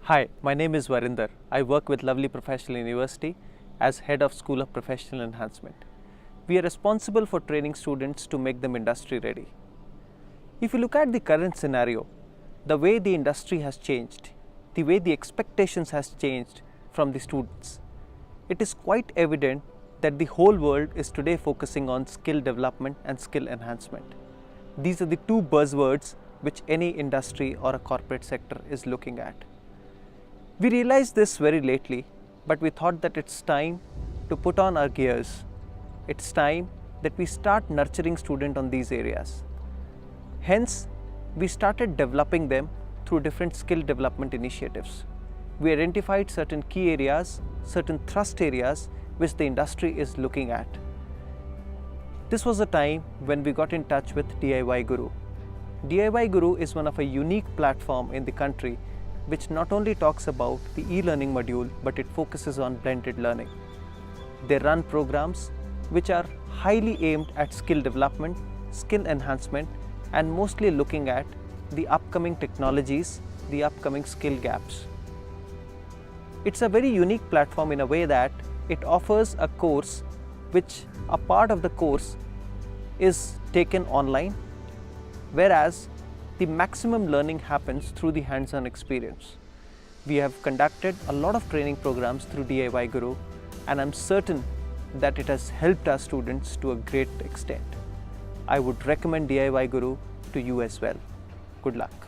Hi, my name is Varinder. I work with Lovely Professional University as Head of School of Professional Enhancement. We are responsible for training students to make them industry ready. If you look at the current scenario, the way the industry has changed, the way the expectations has changed from the students, it is quite evident that the whole world is today focusing on skill development and skill enhancement. These are the two buzzwords which any industry or a corporate sector is looking at. We realized this very lately, but we thought that it's time to put on our gears. It's time that we start nurturing students on these areas. Hence, we started developing them through different skill development initiatives. We identified certain key areas, certain thrust areas which the industry is looking at. This was a time when we got in touch with DIY Guru. DIY Guru is one of a unique platform in the country which not only talks about the e-learning module, but it focuses on blended learning. They run programs which are highly aimed at skill development, skill enhancement, and mostly looking at the upcoming technologies, the upcoming skill gaps. It's a very unique platform in a way that it offers a course which a part of the course is taken online, whereas the maximum learning happens through the hands-on experience. We have conducted a lot of training programs through DIY Guru, and I'm certain that it has helped our students to a great extent. I would recommend DIY Guru to you as well. Good luck.